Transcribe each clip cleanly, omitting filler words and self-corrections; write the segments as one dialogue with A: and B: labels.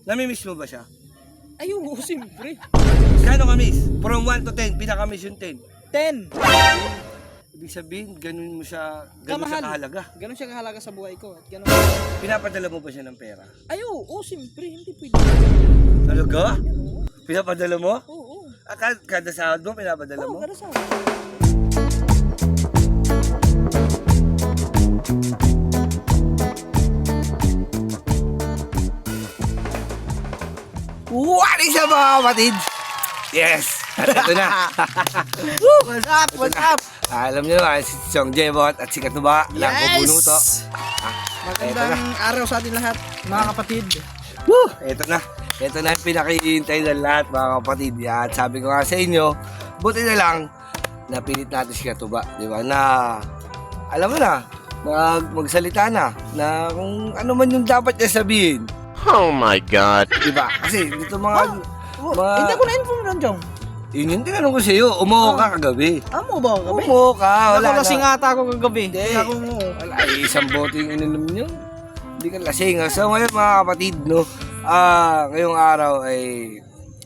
A: Namimiss mo ba siya?
B: Ay, oo, siyempre.
A: Kano ka miss? From 1 to 10, pinaka-miss yung 10.
B: 10.
A: Ibig sabihin, ganun siya kahalaga.
B: Ganun siya kahalaga sa buhay ko. At ganun.
A: Pinapadala mo ba siya ng pera?
B: Ay, oo, siyempre. Hindi pwede.
A: Talaga?
B: Oo.
A: Pinapadala mo?
B: Oo.
A: Kada sahod mo, pinapadala mo?
B: Oo, kada sa
A: What is up mga kapatid? Yes! At ito na.
B: What's up? What's up?
A: Alam nyo naman, si Chong Jebot at si Katuba lang Pupunuto.
B: Magandang araw sa atin lahat, mga kapatid.
A: Woo! Ito na. Ito na yung pinakihintay ng lahat mga kapatid. At sabi ko nga sa inyo, buti na lang napilit natin si Katuba. Di ba? Na, alam mo na, magsalita na kung ano man yung dapat niya sabihin.
C: Oh my God.
A: Diba? Kasi dito mga...
B: Hindi ko na-inform doon, Jong.
A: Yun yung tinanong ko sa'yo. Umuho ka kagabi.
B: Amo ba ako gabi?
A: Umuho ka. Wala
B: Ako lasing ata ako kagabi.
A: Hindi.
B: Kaya ako mo.
A: Wala. Isang bote yung ininom nyo. Hindi ka lasing. So ngayon mga kapatid, no? Ngayong araw ay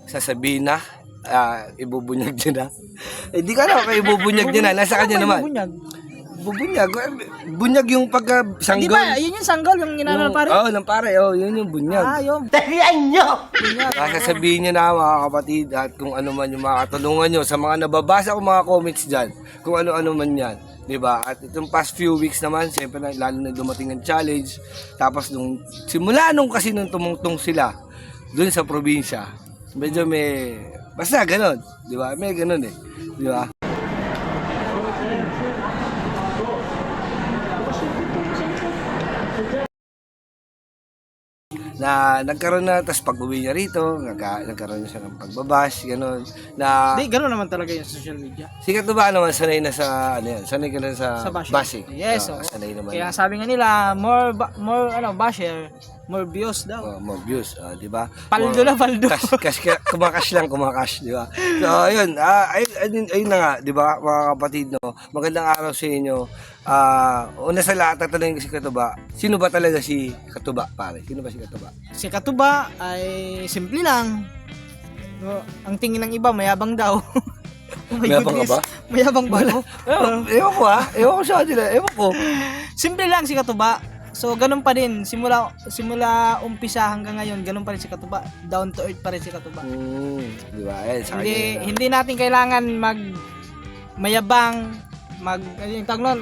A: sasabihin na. Ibubunyag nyo na. Hindi ka na. Ibubunyag nyo na. Nasa kanya naman.
B: Bunyag.
A: Bubunyag. Bunyag yung pagka-sanggol.
B: Di ba? Yun yung sanggol, yung ginanal pare?
A: Oo, ng pare. Oo, yun yung bunyag.
B: Yun.
A: Sasabihin nyo na mga kapatid at kung ano man yung mga katulungan nyo sa mga nababasa ko mga comments dyan, kung ano-ano man yan, diba? At itong past few weeks naman, siyempre na, lalo na dumating ang challenge, tapos simula nung kasi nung tumungtong sila dun sa probinsya, medyo basta ganon, diba? May ganon diba? Na nagkaroon na, tapos pag-uwi niya rito, nagkaroon na siya ng pagbabash, gano'n. Na,
B: Hindi, gano'n naman talaga yung social media.
A: sikat ba naman, sanay na sa, sanay ka na sa
B: Sa bashing.
A: bashing.
B: Yes, oo.
A: Sanay naman.
B: Kaya sabi nga nila, more basher, more views daw.
A: More views, di ba?
B: Paldo na paldo.
A: Kumakash lang, di ba? So, ayun, ayun na nga, di ba, mga kapatid, no? Magandang araw sa inyo. Una sa lahat, tatanungin ko si Katuba, sino ba talaga si Katuba, pare? Sino ba si Katuba?
B: Si Katuba ay simple lang. No, ang tingin ng iba, mayabang daw. Oh my
A: Mayabang
B: goodness.
A: ka ba?
B: Mayabang ba?
A: Ewan ko ewan ko sa kanila, ewan ko.
B: Simple lang si Katuba. So, ganun pa din. Simula umpisa hanggang ngayon, ganun pa rin si Katuba. Down to earth pa rin si Katuba.
A: Di ba? Ayan, sa kanya.
B: Hindi natin kailangan mayabang, yung tawag nun,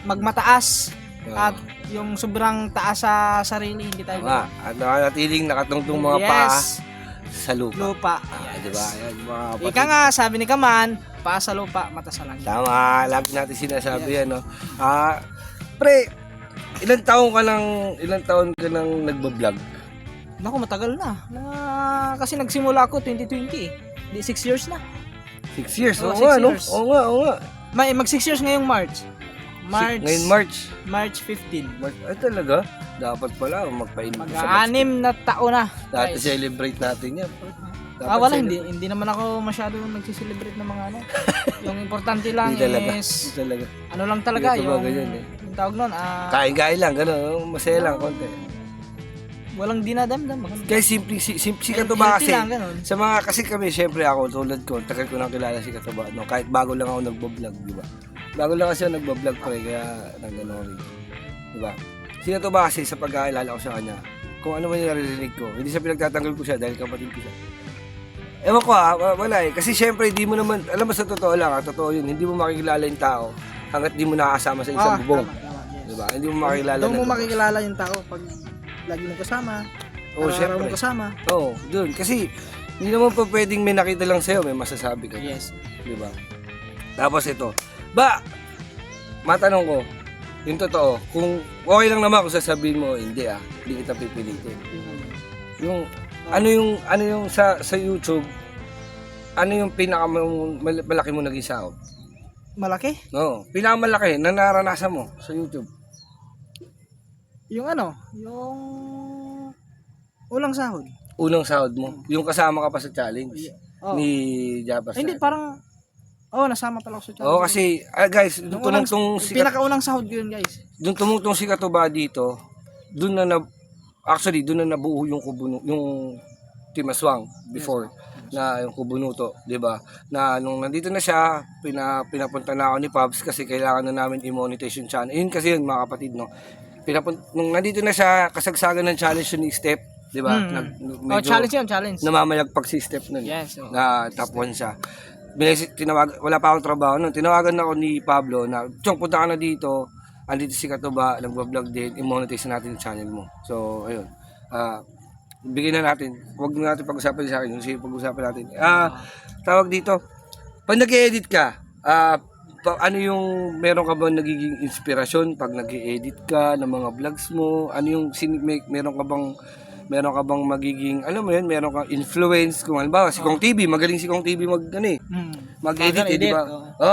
B: magmataas. At yung sobrang taas sa sarili, hindi tayo.
A: At nakatiling nakatungtong mga paa sa lupa. Di ba? Ayan, mga kapatid.
B: Ika nga, sabi ni Kaman, paa sa lupa, mata sa langit.
A: Tama, lagi natin sinasabi yan, no? Pre, ilang taon ka nang nagbablog?
B: Naku, matagal na. Kasi nagsimula ako 2020 eh. Di 6 years na.
A: 6 years?
B: Oo,
A: Oo
B: 6
A: nga, no?
B: years.
A: Oo nga.
B: Mag 6 years ngayong March.
A: Ngayon
B: March 15.
A: Ay talaga? Dapat pala magpa-invite
B: Mag-6 na taon na.
A: Dati
B: guys.
A: celebrate natin yan.
B: Wala, hindi naman ako masyado nagsi-celebrate ng mga ano. Yung importante lang
A: Hindi talaga.
B: is
A: Talaga.
B: ano lang talaga
A: Hindi
B: yung,
A: ganyan,
B: yung tawag nun,
A: Kain-kain lang, gano'n. Masaya lang, konti.
B: walang dinadamdam.
A: Kaya simple, si Katuba kasi,
B: Healthy lang, ganun.
A: sa mga, kasi kami, syempre ako, tulad ko, tagal ko nang kilala si Katuba, no? Kahit bago lang ako nagbablog, di ba? Bago lang kasi ako nagbablog ko kaya nagano rin. Di ba? Si Katuba kasi, sa pag-aalala ko sa kanya, kung ano man yung naririnig ko, hindi sa pinagtatanggol ko siya dahil kapatid ko siya. Ewan ko wala eh. Kasi syempre, hindi mo naman, alam mo sa totoo lang totoo yun, hindi mo makikilala yung tao hanggat di mo nakasama sa isang bubong.
B: Tama, yes.
A: Di ba? Hindi mo makikilala.
B: Doon mo makikilala yung tao pag lagi mong kasama. Araw-araw mong kasama.
A: Oo, doon. Kasi, hindi naman pa pwedeng may nakita lang sa'yo, may masasabi ka.
B: Yes.
A: Di ba? Tapos ito, matanong ko, yung totoo, kung okay lang naman kung sasabihin mo, hindi kita pipilitin. Yung, ano yung sa YouTube, ano yung malaki mo naging sahod?
B: Malaki?
A: No, pinakamalaki na naranasan mo sa YouTube.
B: Yung ulang sahod.
A: Unang sahod mo, yung kasama ka pa sa challenge ni Jabba.
B: Hindi, parang nasama pala ako sa challenge.
A: Oo, kasi guys,
B: Pinakaunang sahod ko yun, guys.
A: doon tumungtong si Katuba dito, doon na Actually, doon na nabuo yung yung Team Aswang before na yung Kubunuto, 'di ba? Na nung nandito na siya, pinapunta na ako ni Pabs kasi kailangan na namin i-monetize yung channel. Yun kasi yun mga kapatid, no. Nung nandito na siya, kasagsagan ng challenge yun ni Step, 'di ba?
B: Challenge yun, challenge.
A: Namamayagpag si Step nun.
B: Yes.
A: Na top 1 siya. Wala pa akong trabaho nun. Tinawagan ako ni Pablo na, "Chong, punta ka na dito. Andito si Katuba, nagbablog din, i-monetize natin yung channel mo." So, ayun. Bigyan na natin. Huwag na natin pag-usapan sa akin. Yung pag-usapan natin. Tawag dito. Pag nag-edit ka, ano yung meron ka ba nagiging inspirasyon pag nag-edit ka ng mga vlogs mo? Ano yung meron ka bang magiging, alam mo yun, meron kang influence kung halimbawa si Kong TV, magaling si Kong TV mag-edit, di ba?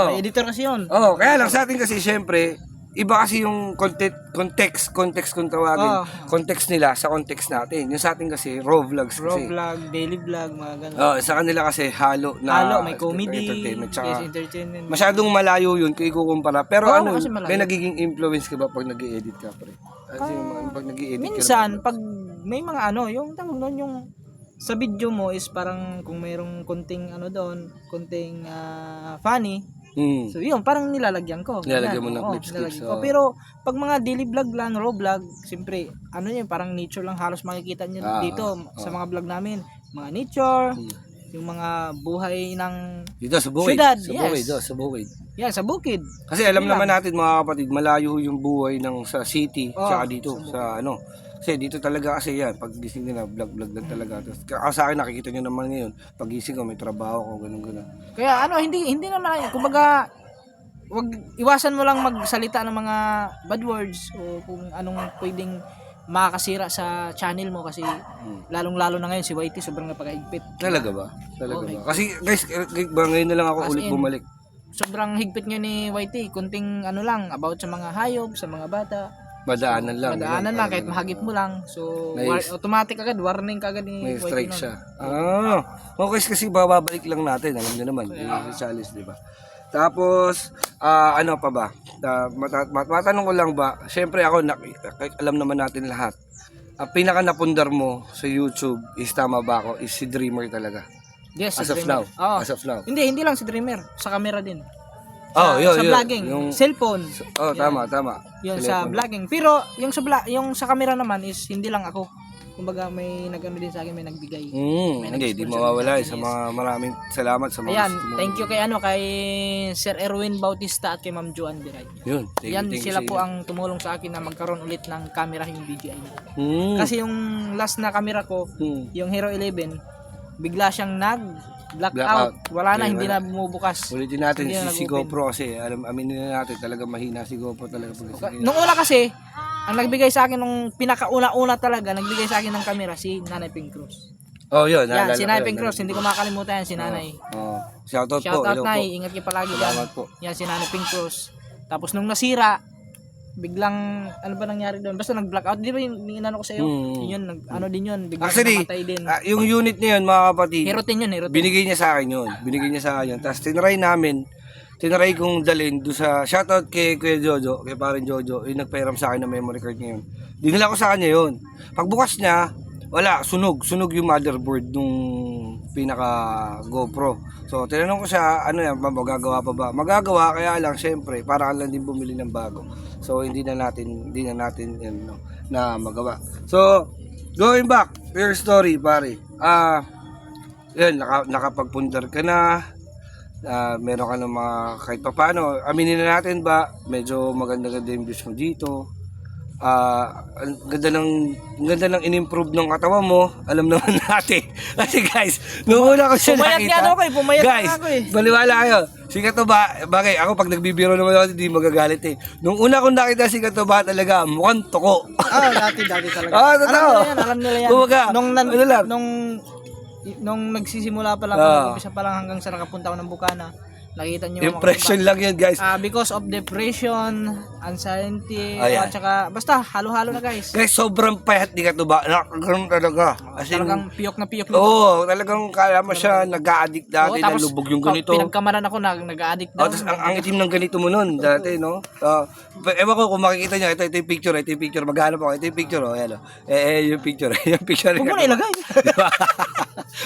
B: May editor kasi yun.
A: Kaya lang sa atin kasi syempre, iba kasi yung context kung tawagin. Context nila sa context natin. Yung sa atin kasi raw vlogs
B: Raw
A: kasi.
B: vlog, daily vlog, mga ganun.
A: Sa kanila kasi halo na
B: may comedy,
A: entertainment. Tsaka,
B: entertainment.
A: masyadong malayo yun kung ikukumpara. Pero
B: kasi malayo.
A: may nagiging influence ka ba pag nag-edit ka, pre? Kasi pag nag-edit ka.
B: Minsan, pag may mga yung tawag doon, yung sa video mo is parang kung mayroong konting doon, konting funny. So yun, parang nilalagyan ko.
A: Nilalagyan mo ng clips.
B: Ko. Pero pag mga daily vlog lang, raw vlog, siyempre, yun, parang nature lang halos makikita nyo dito sa mga vlog namin. Mga nature, yung mga buhay ng
A: dito sa bukid.
B: syudad.
A: Sa bukid.
B: Yan, sa bukid.
A: Kasi alam naman natin mga kapatid, malayo yung buhay ng sa city, tsaka dito, sa Kasi dito talaga kasi yan, pag gising nila, vlog lang talaga. Tapos, sa akin nakikita nyo naman ngayon, pag gising ko, may trabaho ko, ganun.
B: Kaya hindi naman, kumbaga, wag iwasan mo lang magsalita ng mga bad words o kung anong pwedeng makakasira sa channel mo kasi lalong-lalo na ngayon si YT sobrang napakahigpit.
A: Talaga ba? Kasi guys, ngayon na lang ako ulit bumalik.
B: Sobrang higpit niya ni YT, kunting lang about sa mga hayop, sa mga bata.
A: Madaanan lang.
B: Kahit mahagip mo lang. So, automatic agad, warning kagad ni
A: may
B: YT.
A: strike siya. Okay kasi bababalik lang natin. Alam niyo naman, yung challenge, di ba? Tapos, ano pa ba? Matanong ko lang ba, syempre ako, alam naman natin lahat. Ang pinaka napundar mo sa YouTube is tama ba ako? Is si Dreamer talaga.
B: Yes,
A: as of now. As of now.
B: Hindi lang si Dreamer. Sa camera din.
A: Yun.
B: Sa vlogging, yung cellphone.
A: Tama.
B: Yun sa vlogging. Pero yung sa camera naman is hindi lang ako. Kumbaga may din sa akin, may nagbigay.
A: Hindi mawawala sa mga maraming salamat sa mga.
B: Ayan, thank you kay Sir Erwin Bautista at kay Ma'am Joan Biray.
A: Yun,
B: thank you sila po ang tumulong sa akin na magkaroon ulit ng camera yung DJI. Kasi yung last na camera ko, yung Hero 11, bigla siyang blackout. Wala na, hindi na bumubukas.
A: Ulitin natin si GoPro kasi aminin na natin talaga mahina si GoPro talaga.
B: Nung una kasi, ang nagbigay sa akin nung pinakauna-una talaga, nagbigay sa akin ng camera si Nanay Pink Cruz.
A: Yun.
B: Yan, si Nanay Pink Cruz, hindi ko makakalimutan yan, si Nanay.
A: Shoutout po.
B: Shoutout Nay, ingat kayo palagi dyan. Yan, si Nanay Pink Cruz. Tapos nung nasira, biglang, ano ba nangyari doon? Basta nag-blackout, di ba yung inano ko sa iyo? Yun, biglang namatay din.
A: Yung unit na yun, mga kapatid,
B: Hero 10 yun.
A: binigay niya sa akin yun. Tapos tinry kong dalhin doon sa shoutout kay Kuya Jojo, kay parang Jojo, yung nagpairam sa akin ng memory card niya yun. Dinala ko sa kanya yun. Pagbukas niya, wala, sunog yung motherboard nung pinaka GoPro. So, tinanong ko siya, ano yan, magagawa pa ba? Magagawa, kaya lang, syempre, para lang din bumili ng bago. So, hindi na natin yan, na magawa. So, going back to your story, pare. Yun, nakapagpundar ka na, meron ka ng mga kahit pa paano, aminin na natin ba, medyo maganda-ganda yung views mo dito. Ang ganda ng in-improve ng katawan mo, alam naman natin. Kasi guys, noong una ko siya nakita, guys, baliwala kayo. Si Katuba, bagay, ako pag nagbibiro naman ako, hindi magagalit eh. Noong una ko nakita si Katuba talaga, mukhang toko.
B: Dati talaga.
A: Totoo.
B: Alam nila yan.
A: Kumaga,
B: nung nagsisimula pa lang, umpisa pa lang hanggang sa nakapunta ako ng Bukana, Nakita niyo
A: Impression lang yun, guys.
B: because of depression, anxiety,
A: Ayan.
B: at saka basta halo-halo na guys.
A: Guys, sobrang payat ni Katuba. Nakakaroon talaga. As in,
B: Talagang piyok na piyok na.
A: oo, talagang kala mo siya nag-a-addict dati na lubog yung ganito.
B: Pinagkamaran ako na nag-addict daw.
A: Oh, tapos ang itim ng ganito mo nun dati, no? Ewan ko kung makikita niyo, ito yung picture, maghanap ako, ito yung picture, oh, ayan, oh. Yung picture, yung picture.
B: Huwag mo na ilagay.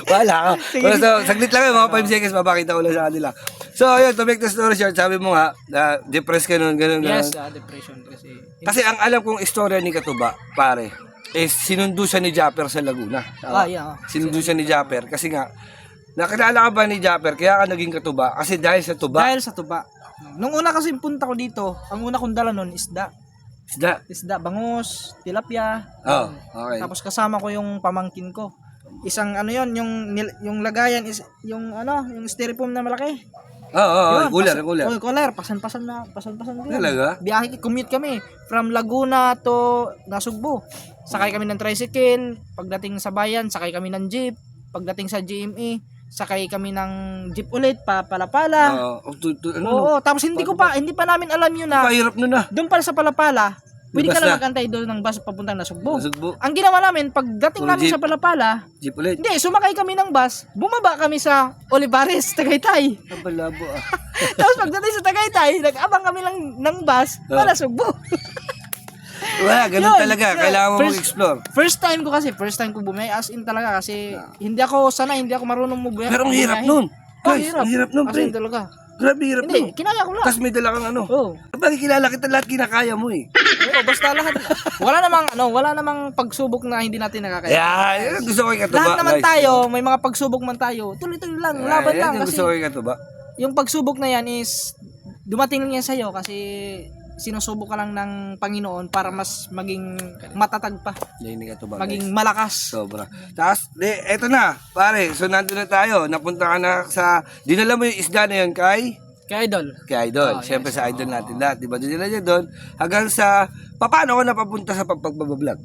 A: Wala ka. So, saglit lang yun, mga 5 seconds, mapakita ko lang sa kanila. So, ayun, to make the story short, sabi mo nga, depressed ka nun, ganun.
B: Yes, depression kasi.
A: Kasi ang alam kong istorya ni Katuba, pare, is sinundo siya ni Japper sa Laguna.
B: Yeah.
A: Sinundo siya ni Japper kasi nga, nakilala ka ba ni Japper? Kaya ka naging Katuba? Kasi dahil sa tuba.
B: Dahil sa tuba. Nung una kasi punta ko dito, ang una kong dala nun isda. Isda, bangus, tilapia.
A: Oh, okay.
B: Tapos kasama ko yung pamangkin ko. Isang ano yon, yung lagayan is yung yung styrofoam na malaki.
A: Oo, cooler.
B: Cooler, pasan-pasan ko.
A: Talaga?
B: Biyahe, commute kami from Laguna to Nasugbu. Sakay kami ng tricycle, pagdating sa bayan, sakay kami ng jeep, pagdating sa GME, sakay kami ng jeep ulit Palapala. Oo, tapos hindi pa namin alam yun na.
A: Mahirap nun na.
B: Doon pala sa Palapala, pwede ka
A: Basta.
B: na magantay doon ng bus papunta na Nasugbu.
A: Nasugbu.
B: Ang ginawa namin, pagdating
A: Puro
B: namin
A: jeep.
B: sa Palapala,
A: Jeep ulit.
B: hindi, sumakay kami ng bus, bumaba kami sa Olivares, Tagaytay.
A: Ang balabo ah.
B: Tapos pagdating sa Tagaytay, nag-abang kami lang ng bus para Sugbo.
A: Wala, ganun
B: Yun,
A: talaga.
B: yun.
A: Kailangan mo mag-explore.
B: First time ko bumiyay, as in talaga kasi hindi ako marunong bumiyay.
A: Pero ang hirap nun. Guys, ang hirap nun,
B: As
A: pre.
B: in talaga.
A: Grabe, hirap nun.
B: Hindi, kinaya ko lang.
A: Tapos may dala kang ano.
B: Oo.
A: Bakit kilala kita lahat kinakaya mo eh.
B: Oo, basta lahat. Wala namang pagsubok na hindi natin nakakaya.
A: Yan, gusto ko yung Katuba.
B: Lahat naman
A: guys.
B: tayo, may mga pagsubok man tayo. Tuloy-tuloy lang, laban lang.
A: Yan, gusto ko yung Katuba.
B: Yung pagsubok na yan is dumating lang yan sa'yo kasi sinusubok ka lang ng Panginoon para mas maging matatag pa,
A: Yan yung Katuba.
B: maging malakas.
A: Sobra. Tapos, eto na, pare. So, nandun na tayo. Napunta ka na sa, dinala mo yung isda na yun kay
B: Kaya idol.
A: Idol. Siyempre sa idol natin lahat. Diba? Dinala niya doon. Hanggang sa, paano ko napapunta sa pagbablog?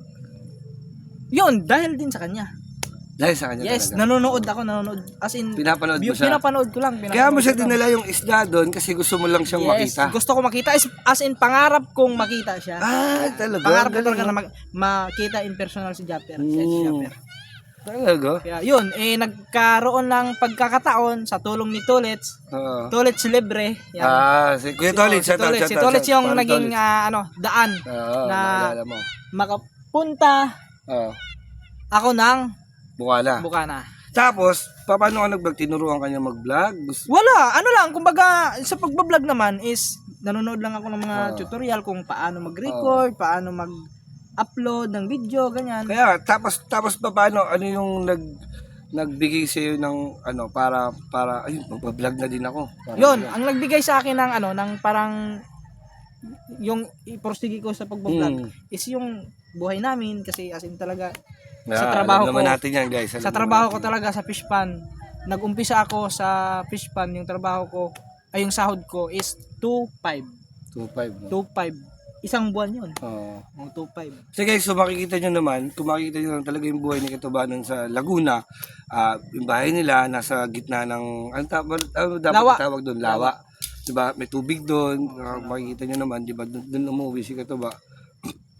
B: Yun, dahil din sa kanya.
A: Dahil sa kanya
B: Yes,
A: talaga.
B: nanonood. As in,
A: Pinapanood mo siya.
B: pinapanood ko lang.
A: Kaya mo siya dinala yung isda doon kasi gusto mo lang siyang
B: Yes,
A: makita.
B: gusto ko makita. As in, pangarap kong makita siya.
A: Talaga?
B: Pangarap ko
A: Galing,
B: talaga
A: no?
B: na makita in personal si Japper.
A: Talaga?
B: Kaya yun, nagkaroon ng pagkakataon sa tulong ni Tolets.
A: Oo.
B: Tolets Libre. Yan.
A: Si Kuya Tolits.
B: Si Tolets yung naging daan
A: Oo,
B: na
A: naalala mo.
B: makapunta
A: Oo.
B: ako ng
A: Bukala.
B: Bukana.
A: Tapos, paano ka nag-vlog? Tinuruan ka niya mag-vlog?
B: Wala, kumbaga sa pagbablog naman is nanonood lang ako ng mga tutorial kung paano mag-record, paano mag-upload ng video, ganyan.
A: Kaya, tapos paano, ano yung nagbigay sa'yo ng, para, ayun, mag-vlog na din ako. Parang
B: Yun, ang nagbigay sa akin ng, ng parang, yung iporsige ko sa pagbablog is yung buhay namin kasi as in talaga, sa trabaho
A: alam naman
B: ko,
A: natin yan, guys.
B: sa trabaho ko talaga sa fish pan, nag-umpisa ako sa fish pan, yung trabaho ko, yung sahod ko is 2.5.
A: 2.5.
B: 2.5. Isang buwan yun.
A: Oo.
B: 2.5.
A: So guys, so makikita nyo naman, kung makikita nyo naman talaga yung buhay ni Katuba nun sa Laguna, yung bahay nila nasa gitna ng, dapat
B: Lawa.
A: tawag doon, lawa. Diba? May tubig doon, makikita nyo naman, diba? Doon umuwi si Katuba.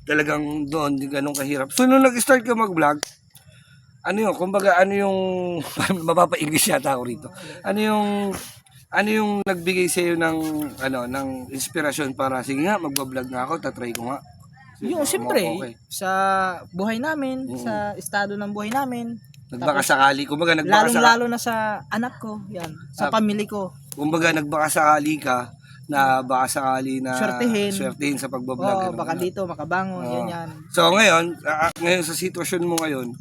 A: Talagang doon, di ganun kahirap. So nung nag-start ka mag-vlog, ano yung, mapapa-English yata ako rito. Ano yung nagbigay sa iyo ng inspirasyon para sige nga magba-vlog nga ako, tatry ko nga.
B: Yung siyempre, sa buhay namin, sa estado ng buhay namin,
A: Nagbaka sakali, kumbaga nagbaka sakali.
B: lalo na sa anak ko, yan, sa pamilya ko.
A: Kumbaga nagbaka sakali ka na baka sakali na
B: Swertihin
A: sa pagbablog.
B: Oo, baka dito makabangon, ganyan.
A: So ngayon sa sitwasyon mo ngayon,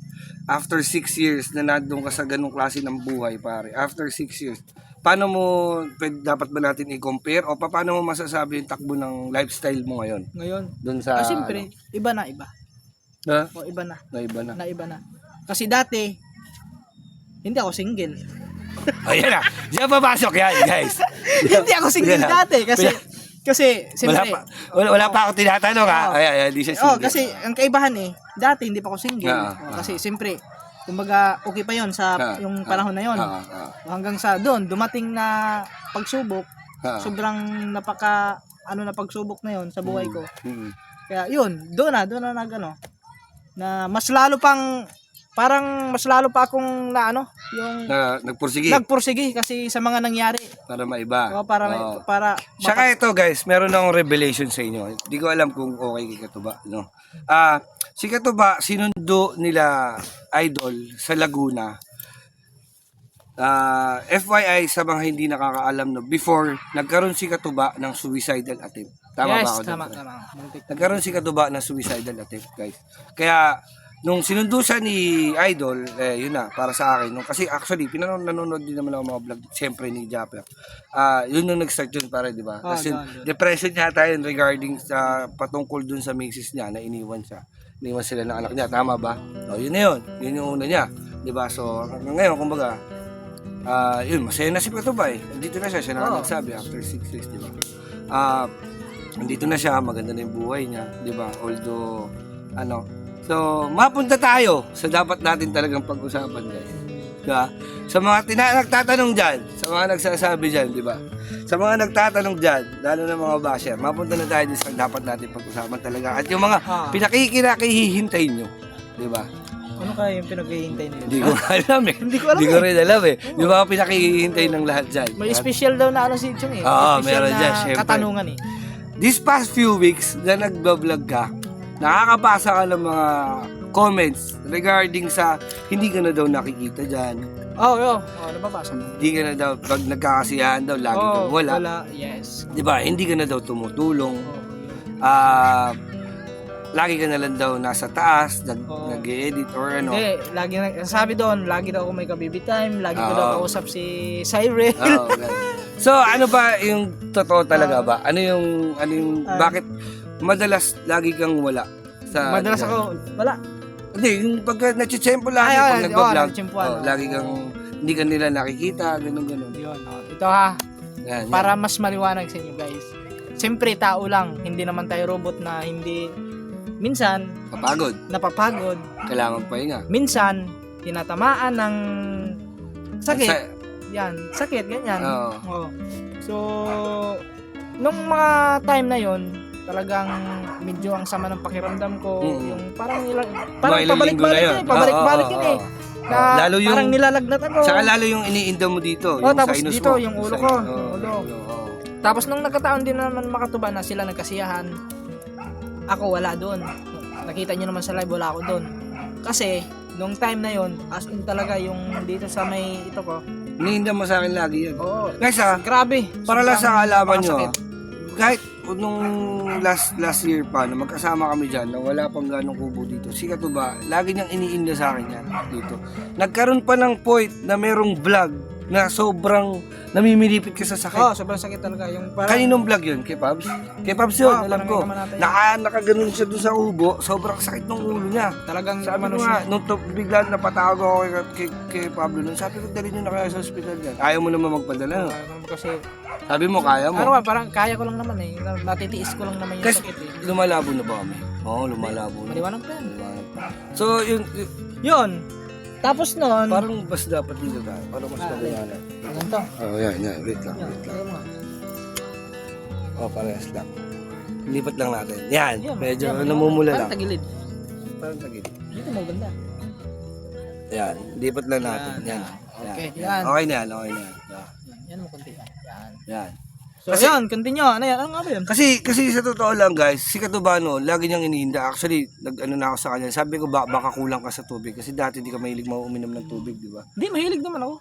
A: after 6 years na nandun ka sa ganung klase ng buhay, pare, after 6 years, paano mo, dapat ba natin i-compare o paano mo masasabi yung takbo ng lifestyle mo ngayon?
B: Ngayon,
A: Doon sa
B: siyempre, iba na iba.
A: Ha?
B: O, iba na.
A: Iba na.
B: Kasi dati, hindi ako single.
A: Ayan na. Diyan papasok yan, guys.
B: Hindi ako single
A: Yan na.
B: dati kasi siyempre,
A: wala pa ako tinatanong ha. Ayan, di siya single.
B: kasi ang kaibahan dati hindi pa ako single.
A: Oo.
B: Kasi siyempre, kumbaga okay pa yon sa yung panahon na yon. Hanggang sa doon dumating na pagsubok, sobrang na pagsubok na yon sa buhay ko. Kaya yun, doon na nagano na mas lalo pa akong yung nagpursige kasi sa mga nangyari
A: para maiba.
B: Para
A: Saka ito guys, meron akong revelation sa inyo. Hindi ko alam kung okay kay Katuba, no. Si Katuba sinundo nila Idol sa Laguna. FYI sa mga hindi nakakaalam, no, before nagkaroon si Katuba ng suicidal attempt. Tama ba ako?
B: Tama.
A: Nagkaroon si Katuba ng suicidal attempt, guys. Kaya nung sinundo siya ni Idol, yun na, para sa akin. Kasi actually, nanonood din naman ako mga vlog, siyempre ni Japper. Yun nung nag-start yun para, di ba? Kasi depression niya tayo regarding sa patungkol dun sa misis niya na iniwan siya. Iniwan sila ng anak niya, tama ba? Yun na yun. Yun yung una niya. Di ba? So, ngayon, kumbaga, yun, masaya na si Katuba eh. Nandito na siya na nagsabi after 6 years, di ba? Nandito na siya, maganda na yung buhay niya, di ba? Although, so, mapunta tayo sa dapat natin talagang pag-usapan, guys. Diba? Sa mga nagtatanong dyan, sa mga nagsasabi dyan, di ba? Sa mga nagtatanong dyan, lalo na mga basher, mapunta na tayo din sa dapat natin pag-usapan talaga. At yung mga pinakikihintay nyo, di ba?
B: Ano kaya yung pinaghihintay nila?
A: Hindi ko alam eh. Hindi ko rin alam eh. Yung mga pinakihintay ng lahat dyan.
B: May special daw na si Chong eh.
A: Oo, meron dyan, syempre.
B: Katanungan eh.
A: This past few weeks na nagbablog ka, nakakapasa ka ng mga comments regarding sa hindi ka na daw nakikita dyan.
B: Nababasa mo.
A: Hindi ka na daw, pag nagkakasiyahan daw, lagi kang wala.
B: Yes.
A: Diba? Hindi ka na daw tumutulong. Lagi ka na lang daw nasa taas, nag-edit or ano.
B: Hindi, sabi doon, lagi daw ako may kabibi time, lagi ko daw kausap si Cyril.
A: So, ano ba yung totoo talaga ba? Ano yung bakit madalas lagi kang wala?
B: Madalas ako, wala.
A: Hindi, yung pag nagchitsempo lagi pag nagbablog. Lagi kang, hindi ka nila nakikita, ganun.
B: Yun, ito ha,
A: yan.
B: Para mas maliwanag sa inyo guys. Siyempre, tao lang, hindi naman tayo robot na hindi, minsan, napapagod.
A: Kailangan pahinga.
B: Minsan, tinatamaan ng sakit. Sakit, ganyan. Oo. So, nung mga time na yon, talagang medyo ang sama ng pakiramdam ko, yung parang pabalik-balik yun eh. Lalo yung, parang nilalagnat ako.
A: Saka lalo yung iniinda mo dito, yung
B: tapos
A: sinus
B: dito,
A: mo.
B: yung ulo ko. Tapos nung nagkataon din naman makatuba na sila nagkasiyahan, ako wala doon. Nakita nyo naman sa live, wala ako doon. Kasi, nung time na yon, as in talaga yung dito sa may ito ko.
A: Iniinda mo sa akin lagi yan.
B: Oo.
A: Guys
B: grabe.
A: Para lang sa kaalaman nyo, kahit nung last year pa, na magkasama kami dyan, na wala pang ganong kubo dito, si Katuba, lagi niyang iniinda sa akin yan dito. Nagkaroon pa ng point na merong vlog na sobrang namimilipit ka sa sakit.
B: Sobrang sakit talaga. Yung parang,
A: kaninong vlog yun? Kay Pabs? Kay Pabs yun, alam ko. Nakaganon siya doon sa ubo, sobrang sakit ng ulo niya.
B: Talagang
A: sabi ko nga, nung bigla napatawag ako kay Pablo nun, sabi ko, dali nyo na kaya sa hospital yan. Ayaw mo naman magpadala.
B: Kasi,
A: sabi mo, kaya mo.
B: Parang kaya ko lang naman eh. Natitiis ko lang naman yung
A: sakit eh. Lumalabo na ba kami? Oo, lumalabo na.
B: Maliwanag pa yan.
A: So,
B: yun. Tapos nun,
A: parang mas dapat dito tayo. Parang mas maliwanag.
B: Ganito.
A: Yan. Wait lang. Parehas lang. Lipat lang natin. Yan. Medyo namumula lang.
B: Parang tagilid. Dito mo ganda.
A: Yan. Lipat lang natin. Yan.
B: Okay, yan.
A: Okay na yan.
B: Yan mo konti.
A: Yan.
B: So, yan, continue. Ano yan? Ano nga ba yun?
A: Kasi sa totoo lang guys, si Katubano, lagi niyang iniinda. Actually, nag-ano na ako sa kanya. Sabi ko, baka kulang ka sa tubig. Kasi dati di ka mahilig uminom ng tubig, di ba?
B: Hindi, mahilig naman ako.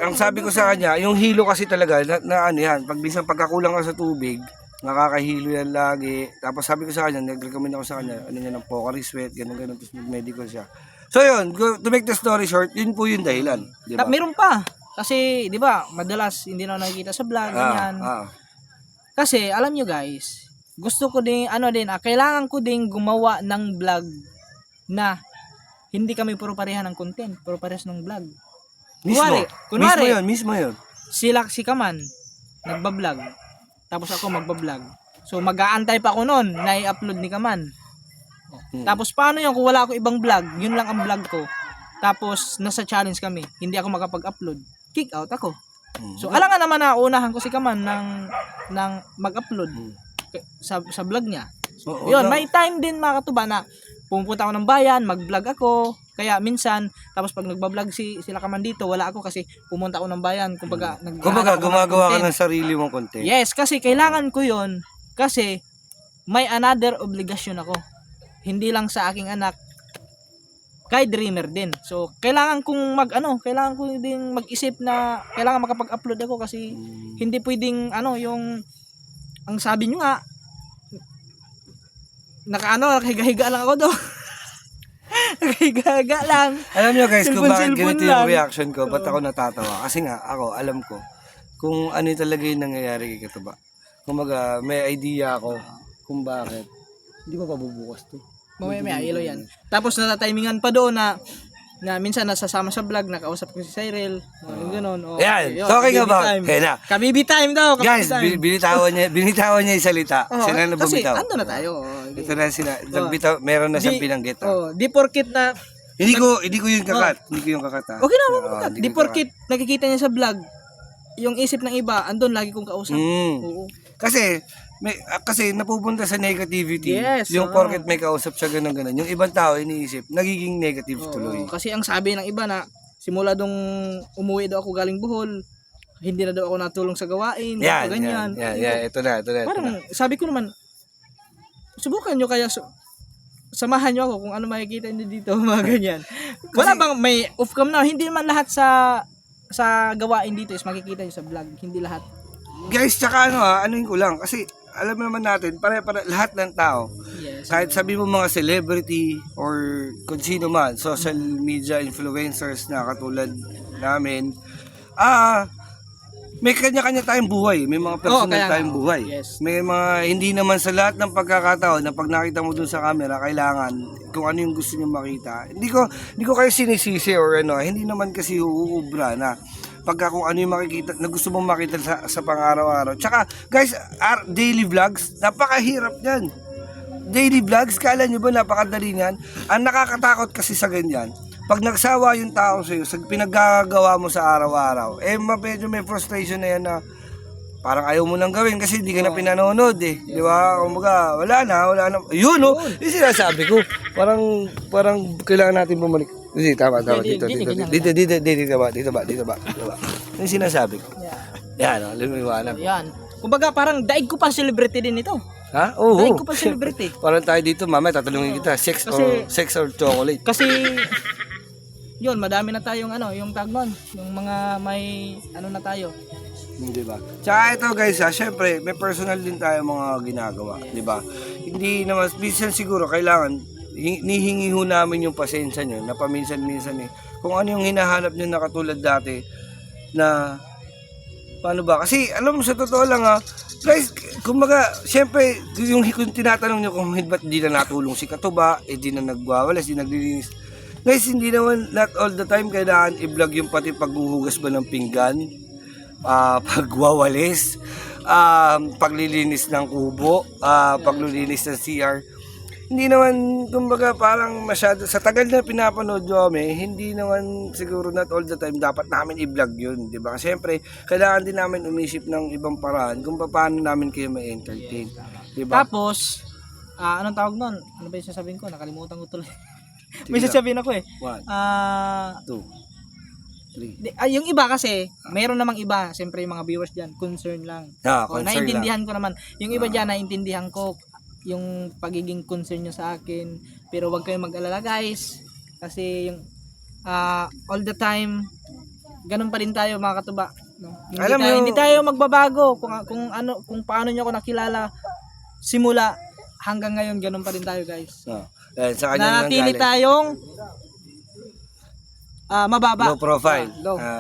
A: Ang sabi ko sa kanya, yung hilo kasi talaga, na ano yan, pag minsan pagkakulang ka sa tubig, nakakahilo yan lagi. Tapos sabi ko sa kanya, nag-recommend ako sa kanya, ano niya ng Pocari Sweat, ganun, tapos medical siya. So yun, to make the story short, yun po yung dahilan. Di ba?
B: Meron pa. Kasi, di ba, madalas hindi na nakikita sa vlog, ganyan. Kasi, alam nyo guys, gusto ko din, kailangan ko din gumawa ng vlog na hindi kami puro pareha ng content, puro parehas ng vlog. Kunwari,
A: mismo yun.
B: Si Kaman, nagbablog, tapos ako magbablog. So, mag-aantay pa ako nun na i-upload ni Kaman. Tapos, paano yun kung wala ako ibang vlog? Yun lang ang vlog ko. tapos nasa challenge kami, hindi ako makapag-upload, kick out ako.
A: Mm.
B: So alangan naman na unahan ko si Kaman ng mag-upload sa vlog niya.
A: Oo,
B: Yun,
A: no.
B: may time din mga katuba na pumunta ako ng bayan, mag-vlog ako. Kaya minsan, tapos pag nagba-vlog sila Kaman dito, wala ako kasi pumunta ako ng bayan. Kumbaga,
A: Kumbaga, gumagawa ka
B: content.
A: ng sarili mong content.
B: Yes, kasi kailangan ko yun. Kasi may another obligasyon ako. Hindi lang sa aking anak, kay dreamer din. So, kailangan kailangan ko din mag-isip na kailangan makapag-upload ako kasi hindi pwedeng yung ang sabi nyo nga nakahiga-higa lang ako do. Nakahiga-higa lang.
A: Alam nyo guys, kung bakit
B: Cellphone
A: ganito yung
B: lang.
A: reaction ko, ba't ako natatawa? Kasi nga, ako, alam ko, kung ano talaga yung nangyayari kay Katuba. Kumbaga, may idea ako kung bakit. Hindi ko pa bubukas to.
B: Mamaya ilaw yan. Tapos natatimingan pa doon na minsan nasasama sa vlog, nakausap ko si Cyril, yung gano'n.
A: Yan, talking about, kaya na.
B: Kabibi time daw.
A: Guys, binitawan niya yung salita. Sila na
B: Kasi
A: bumitaw.
B: ando na tayo.
A: Ito na sila, nagbitaw, meron na siyang binanggit.
B: Di porkit na,
A: Hindi ko yung kakat. Hindi ko yung kakat.
B: okay na,
A: hindi
B: di
A: ko
B: porkit nakikita niya sa vlog, yung isip ng iba, andun lagi kong kausap. Oo.
A: Kasi napupunta sa negativity.
B: Yes,
A: Yung porket may kausap siya ganun. Yung ibang tao iniisip, nagiging negative tuloy.
B: Kasi ang sabi ng iba na simula dong umuwi daw ako galing Bohol, hindi na daw ako natulong sa gawain, ganyan.
A: Yan, ito na.
B: Parang sabi ko naman, subukan nyo kaya samahan nyo ako kung ano makikita nyo dito, mga ganyan. Wala bang may off cam na? Hindi naman lahat sa gawain dito is makikita nyo sa vlog. Hindi lahat.
A: Guys, tsaka anuin ko lang. Kasi alam naman natin, pare lahat ng tao,
B: Yes.
A: kahit sabi mo mga celebrity or kung sino man, social media influencers na katulad namin, may kanya-kanya tayong buhay. May mga personal tayong buhay.
B: Yes.
A: May mga, hindi naman sa lahat ng pagkakataon na pag nakita mo dun sa camera, kailangan kung ano yung gusto niyo makita. Hindi ko kayo sinisisi or hindi naman kasi uubra na pagka kung ano yung makikita na gusto mong makita sa pang-araw-araw. Tsaka, guys, daily vlogs, napakahirap yan. Daily vlogs, kala nyo ba napakadali niyan? Ang nakakatakot kasi sa ganyan, pag nagsawa yung tao sa'yo, sa pinaggagawa mo sa araw-araw, medyo may frustration na yan na parang ayaw mo nang gawin kasi hindi ka na pinanonood eh. Di ba? Kumbaga, wala na. Yun, yung sinasabi ko. Parang kailangan natin bumalik. Hindi, tama. Dito ba? Yung sinasabi ko. Yan, lumiwanag.
B: Yan. Kumbaga parang daig ko pa celebrity din ito.
A: Ha? Oo.
B: Daig ko pa celebrity.
A: Parang tayo dito, mamaya tatanungin kita, sex or chocolate.
B: Kasi yun, madami na tayong yung tag nun, yung mga may na tayo.
A: Di ba? Tsaka ito guys syempre may personal din tayo mga ginagawa, di ba? Hindi naman, minsan siguro kailangan, nihingi ho namin yung pasensya nyo, na paminsan-minsan kung ano yung hinahanap nyo na katulad dati, na, paano ba? Kasi alam mo sa totoo lang guys, kumbaga, syempre, kung tinatanong nyo kung ba't di na natulong si Katuba, di na nagwawalas, di naglilinis. Guys, hindi naman not all the time kailangan i-vlog yung pati paghuhugas ba ng pinggan, pagwawalis, paglilinis ng kubo, paglilinis ng CR. Hindi naman, kumbaga, parang masyado, sa tagal na pinapanood nyo kami, hindi naman siguro not all the time dapat namin i-vlog yun, di ba? Siyempre, kailangan din namin umisip ng ibang paraan kung paano namin kayo ma-entertain, di ba?
B: Tapos, anong tawag nun? Ano ba yung sasabihin ko? Nakalimutan ko tuloy. May sasabihin ako
A: 1, 2, 3.
B: Yung iba kasi, mayroon namang iba, siyempre yung mga viewers dyan, concern lang.
A: Concern
B: naintindihan ko naman. Yung iba dyan, naintindihan ko yung pagiging concern nyo sa akin. Pero wag kayong mag-alala guys. Kasi yung all the time, ganun pa rin tayo mga Katuba. No? Hindi tayo magbabago kung paano nyo ako nakilala simula hanggang ngayon, ganun pa rin tayo guys.
A: Sa kanya
B: Natili tayong mababa.
A: Low profile.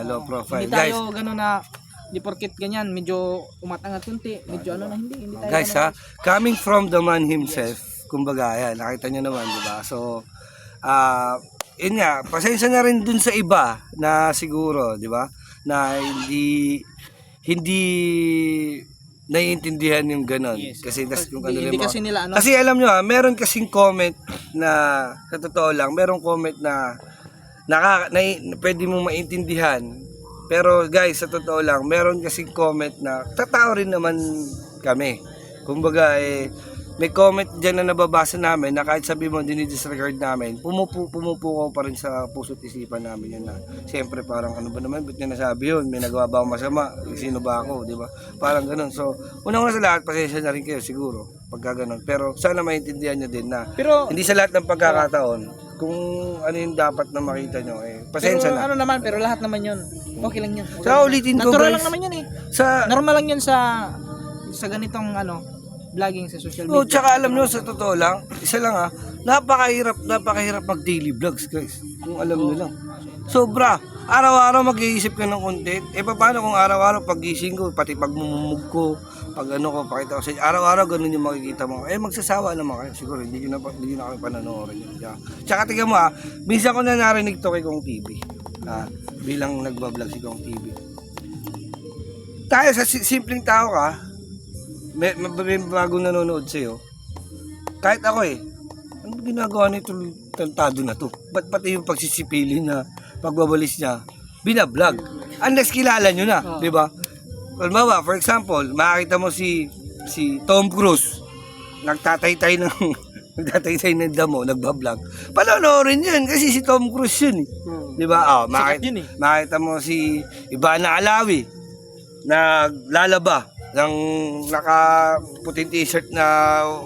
B: Low
A: profile.
B: Hindi tayo gano'n na di porket ganyan, medyo umatangat kunti, medyo hindi tayo
A: guys coming from the man himself, kumbaga yan, nakita nyo naman, di ba? So, yun nga, pasensya na rin dun sa iba na siguro, di ba? Na hindi naiintindihan yung gano'n.
B: Yes.
A: Kasi yung
B: hindi kasi nila
A: Kasi alam nyo meron kasing comment na, sa totoo lang, merong comment na pwede mo maintindihan. Pero guys, sa totoo lang, meron kasing comment na tatao rin naman kami. Kumbaga may comment dyan na nababasa namin na kahit sabi mo dinidisregard namin, pumupukaw pa rin sa puso't isipan namin yan na siyempre parang ano ba naman, ba't niya nasabi yun? May nagawa ba akong masama? Sino ba ako? Di ba? Parang ganun. So, unang sa lahat, pasensya na rin kayo siguro pagka ganun. Pero sana maintindihan nyo din na
B: Pero
A: hindi sa lahat ng pagkakataon kung ano yung dapat na makita nyo, pasensya
B: pero
A: na.
B: ano naman, pero lahat naman yun. Okay lang yun. Okay
A: Sa
B: lang.
A: ulitin ko,
B: Natural
A: guys.
B: lang naman yun eh.
A: Sa
B: Normal lang yun sa ganitong vlogging sa social media.
A: tsaka alam nyo, sa totoo lang, isa lang napakahirap mag daily vlogs guys. Kung alam nyo lang. Sobra. Araw-araw mag-iisip ka ng content. Paano kung araw-araw pag-gising ko, pati pagmumug ko, pag pakita ko sa inyo, araw-araw ganun yung makikita mo. Magsasawa naman kayo. Siguro, hindi nyo na kayo panonoorin yun. Yeah. Tsaka tingnan mo minsan ko na narinig to kay Kong TV. Bilang nagbablog si Kong TV. Tayo sa simpleng tao ka, may bagong nanonood sa'yo. Kahit ako ano ba ginagawa nito tantado na to? Ba't pati yung pagsisipili na pagbabalis niya, binablog? Unless kilala nyo na, di ba? Halimbawa, for example, makakita mo si Tom Cruise, nagtataytay ng damo, nagbablog. Panonoorin yan kasi si Tom Cruise yun. Di ba? Makita mo si Ivana Alawi, naglalaba ng nakaputing t-shirt na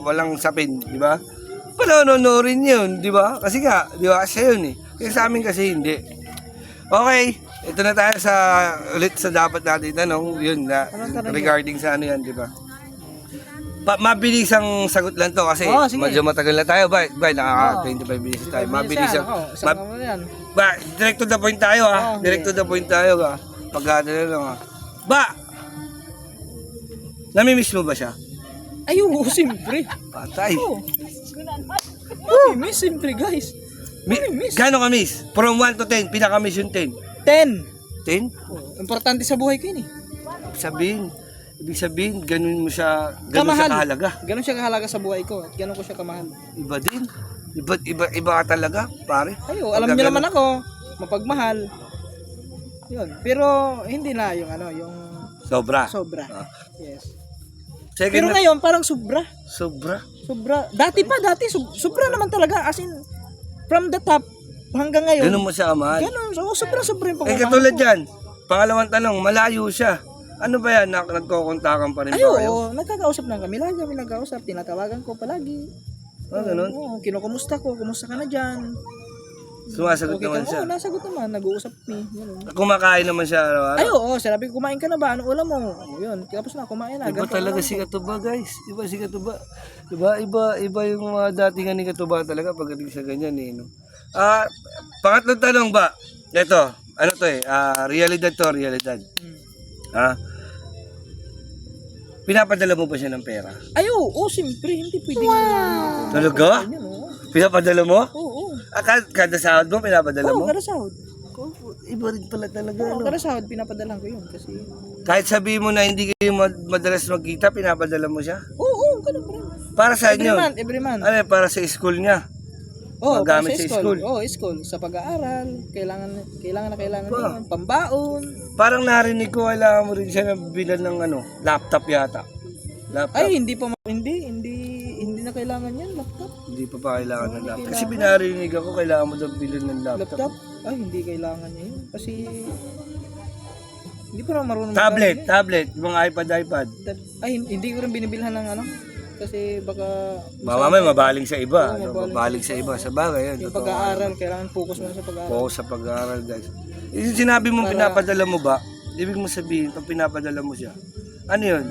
A: walang sapin, di ba? Panonoorin yun, di ba? Kasi di ba, siya yun Kasi sa amin kasi hindi. Okay, ito na tayo ulit sa dapat natin tanong, yun na, regarding sa ano yan, di ba? Mabilis ang sagot lang to kasi medyo matagal na tayo, ba? Nakaka 25 minutes tayo. Mabilis ang direct to the point tayo Direct to the point tayo Pagkada na lang Ba, namimiss mo ba siya?
B: Ay, oo, siyempre.
A: Patay.
B: Miss, siyempre, guys.
A: Gano'n ka miss? From 1 to 10, pinaka-miss yung 10.
B: 10.
A: 10?
B: Importante sa buhay ko yun
A: Ibig sabihin, ganun siya kahalaga.
B: Ganun siya kahalaga sa buhay ko at ganun ko siya kamahal.
A: Iba din. Iba ka talaga, pare.
B: Ayo, alam niyo naman ako, mapagmahal. Yun. Pero hindi na yung yung
A: Sobra.
B: Yes.
A: Second
B: Pero ngayon parang sobra.
A: Sobra.
B: Dati sobra naman talaga, as in from the top hanggang ngayon.
A: Ganun mo siya kamahal.
B: Ganun. So sobra yung pagmamahal.
A: Katulad yan. Pangalawang tanong, malayo siya. Ano ba yan? Nagkokontakan pa rin ba kayo?
B: Oo, nagkakausap lang kami. Lagi kami nagkausap. Tinatawagan ko palagi.
A: Ganun?
B: Oo, kinukumusta ko. Kumusta ka na dyan?
A: Sumasagot naman siya.
B: Oo, nasagot naman. Nag-uusap kami.
A: Kumakain naman siya araw-araw.
B: Ay, oo. Sabi ko, kumain ka na ba? Anong ulam mo? Yun. Tapos na, kumain na.
A: Iba talaga si Katuba, guys. Iba si Katuba. Iba yung mga datingan ni Katuba talaga pagdating sa ganyan no? Pangatlong tanong ba? Ito, ano to realidad to, realidad. Pinapadala mo ba siya ng pera?
B: Ay, oo, siyempre. Hindi pwede.
A: Talaga? Pinapadala mo?
B: Oo.
A: Kada sahod mo, pinapadala mo?
B: Oo, kada sahod.
A: Iba rin pala talaga.
B: Oo, kada sahod, pinapadalan ko yun. Kasi...
A: Kahit sabihin mo na hindi kayo madalas magkita, pinapadala mo siya?
B: Oo, ganun pa rin.
A: Para saan yun?
B: Every month.
A: Ano, para sa school niya?
B: Oo,
A: magamit sa school.
B: Oo, school. Sa pag-aaral, kailangan yun. Pambaon.
A: Parang narinig ko, kailangan mo rin siya na bilan ng laptop yata. Laptop.
B: Ay, hindi na kailangan yan, laptop.
A: Hindi pa kailangan ng laptop. Kasi binarinig ako, kailangan mo daw bilan ng laptop.
B: Ay, hindi kailangan niya yun. Kasi, hindi pa naman marunong.
A: Tablet, yung mga iPad.
B: Ay, hindi ko rin binibilhan ng kasi baka
A: may mabaling sa iba. Mabaling sa iba. Sa bagay yun.
B: Yung pag-aaral, kailangan focus mo sa pag-aaral.
A: Focus sa pag-aaral, guys. Yung sinabi mo pinapadala mo ba, ibig mo sabihin, pag pinapadala mo siya, ano yun?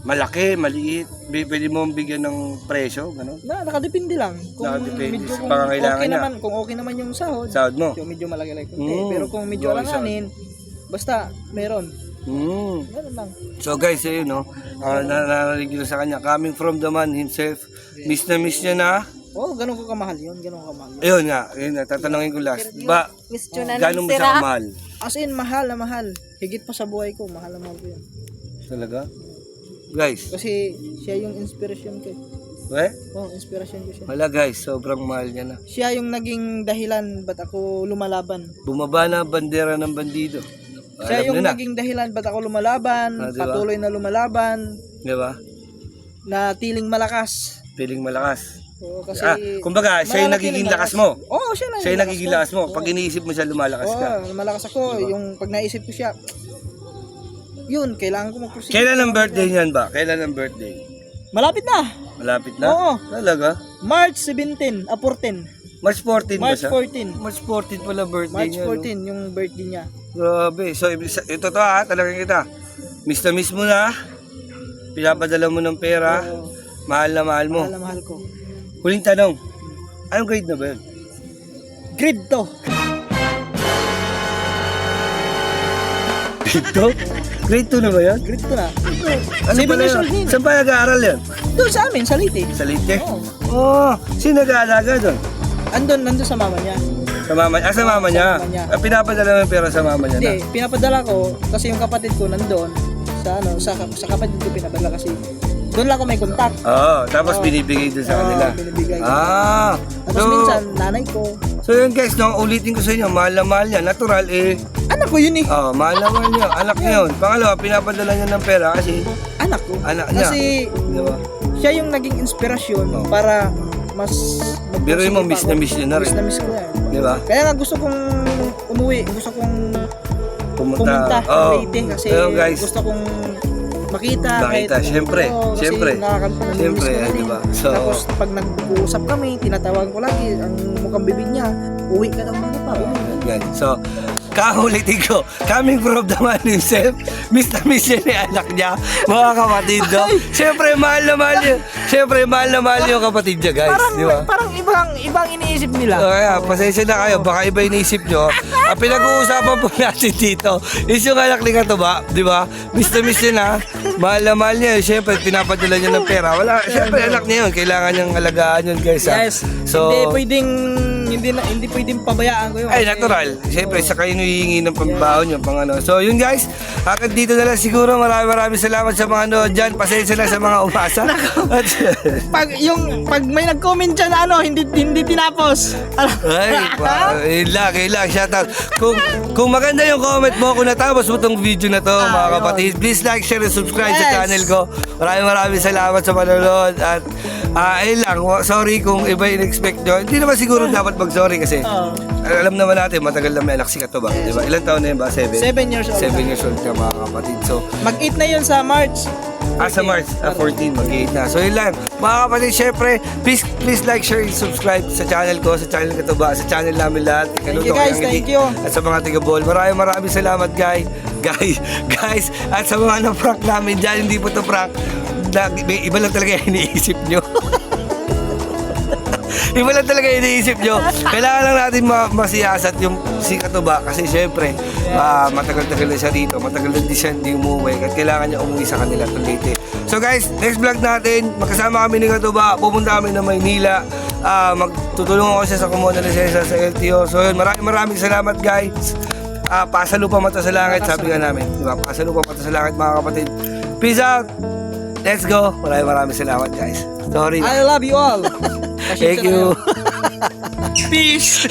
A: Malaki, maliit, pwede mo bigyan ng presyo, gano'n?
B: Nakadepende lang.
A: Nakadepende sa pangangailangan niya.
B: Kung okay naman yung sahod
A: mo.
B: yung medyo malaki like pero kung medyo alanganin, basta meron. Ganun lang.
A: So guys, ayun narinig nyo sa kanya, coming from the man himself, miss niya na.
B: Ganun ko kamahal yun,
A: Ayun nga, tatanungin ko last. Ba, gano'n mo siya kamahal?
B: As in, mahal na mahal. Higit pa sa buhay ko, mahal na mahal ko yun.
A: Talaga? Guys.
B: Kasi siya yung inspiration ko.
A: Eh?
B: Oh, inspirasyon ko siya.
A: Wala guys, sobrang mahal niya na.
B: Siya yung naging dahilan ba't ako lumalaban.
A: Bumaba na ang bandera ng bandido.
B: Siya
A: Alam
B: yung
A: nyo na.
B: naging dahilan ba't ako lumalaban,
A: Diba?
B: patuloy na lumalaban,
A: Di ba?
B: na tiling malakas.
A: Feeling malakas.
B: Oo, kasi
A: Kumbaga, siya yung
B: malalaki
A: nagiging
B: ng
A: lakas mo.
B: Oo, siya
A: Siya yung nagiging lakas mo. Pag iniisip mo siya, lumalakas ka.
B: Oo, malakas ako. Yung pag naisip ko siya, yun, kailangan ko mag-proceed.
A: Kailan ang birthday niyan ba? Kailan ang birthday?
B: Malapit na.
A: Malapit na?
B: Oo.
A: Talaga?
B: March 17, 14.
A: March 14 ba
B: March
A: siya?
B: 14.
A: March 14 pala birthday
B: March
A: niya.
B: 14 yung birthday niya.
A: Grabe. So, ito to ha, talagang kita. Miss na miss mo na. Pinapadala mo ng pera.
B: Oo.
A: Mahal na mahal mo.
B: Mahal na mahal ko.
A: Huling tanong. Anong grade na ba yun?
B: Grade to.
A: Grade 2? Grade 2 na ba yun?
B: Grade to na.
A: Ano
B: 7
A: pala
B: years
A: yun?
B: old din.
A: Saan pa nag-aaral yun?
B: Doon sa amin, sa Leyte.
A: Sa Leyte?
B: Oo.
A: Oh, sino nag-aalaga doon?
B: Nandun sa mama niya.
A: Sa mama, sa mama niya.
B: Sa mama niya.
A: Pinapadala mo yung pera sa mama niya
B: Hindi,
A: na.
B: pinapadala ko kasi yung kapatid ko nandun sa kapatid ko pinapadala kasi doon lang ako may contact.
A: Oo, tapos
B: Oo.
A: binibigay doon sa
B: Oo,
A: kanila.
B: binibigay ko.
A: Ah,
B: Tapos minsan, nanay ko.
A: So yun guys, no, ulitin ko sa inyo, mahal na mahal niya. Natural eh.
B: Anak ko yun eh.
A: Oh, mahal na mahal niya. Anak niya yun. Pangalawa, pinapadala niya ng pera kasi
B: Anak ko.
A: anak niya.
B: Kasi
A: Di ba?
B: siya yung naging inspirasyon
A: Oo.
B: para mas
A: Biruin mo,
B: magpursige
A: miss
B: pa
A: na
B: ako.
A: miss niya na rin.
B: Miss na miss ko na.
A: Di ba?
B: Kaya nga gusto kong umuwi. Gusto kong pumunta ng
A: Oo.
B: Leyte kasi
A: Ayun, guys.
B: gusto kong makita.
A: Makita, syempre,
B: Oo, kasi
A: syempre.
B: nakakamiss
A: Syempre,
B: ko na din.
A: diba? So-
B: Tapos pag nag-uusap kami, tinatawagan ko lagi ang mukhang bibig niya. Uwi ka daw muna pa.
A: Yan. So, kaulitin ko, coming from the man himself, miss na miss niya ni anak niya, mga kapatid, no? Siyempre, mahal na mahal niya. Siyempre, mahal na mahal yung kapatid niya, guys.
B: Parang,
A: Di ba?
B: parang ibang iniisip nila.
A: So, kaya, pasensya na kayo, baka iba iniisip nyo. Ang pinag-uusapan po natin dito is yung anak ni Katuba, di ba? Miss niya na, mahal niya. Siyempre, pinapadala niya ng pera. Wala, siyempre, anak niya yun. Kailangan niyang alagaan yun, guys. Ha?
B: Yes.
A: So,
B: Hindi pwedeng pabayaan ko yun.
A: ay,
B: Kasi-
A: natural. Siyempre, sa kayo hihingi ng pambaon yung pang ano. So, yun guys. Hanggang dito na lang siguro. Maraming salamat sa mga ano dyan. Pasensya lang sa mga umasa. At,
B: pag may nag-comment dyan na ano, hindi tinapos.
A: yun lang. Shoutout. Kung maganda yung comment mo, kung natapos mo tong video na to, mga kapatid, please like, share, and subscribe sa
B: Yes.
A: channel ko. Maraming salamat sa panonood. At, ayun lang. Sorry kung iba yung expect nyo. Hindi naman siguro dapat mag-sorry kasi
B: Oo.
A: alam naman natin, matagal na may anak si Katuba. Di ba? Ilang taon na yun ba? 7?
B: 7 years old.
A: 7 years old ka, mga kapatid. So,
B: Mag-8 na yun sa March.
A: sa March, 14, mag-8 na. So, yun lang. Mga kapatid, syempre, please like, share, and subscribe sa channel ko, sa channel Katuba, sa channel namin lahat.
B: Thank you, guys. Thank you.
A: At sa mga tiga-ball, maraming salamat, guys. At sa mga na-prank namin dyan, hindi po to prank. Iba lang talaga yung iniisip nyo. Iba lang talaga iniisip nyo. Kailangan lang natin masiyasat yung si Katuba kasi syempre matagal-tagal na siya dito. Matagal na din siya hindi umuwi at kailangan niya umuwi sa kanila sa Leyte. So guys, next vlog natin, magkasama kami ni Katuba. Pupunta kami ng Maynila. Magtutulungan ko siya sa kumuha na lisensya sa LTO. So yun, maraming salamat guys. Pasalupa mata sa langit, sabi nga namin. Diba? Pasalupa mata sa langit, mga kapatid. Peace out! Let's go! Maraming salamat guys. Sorry.
B: I love you all.
A: Thank you.
B: Peace.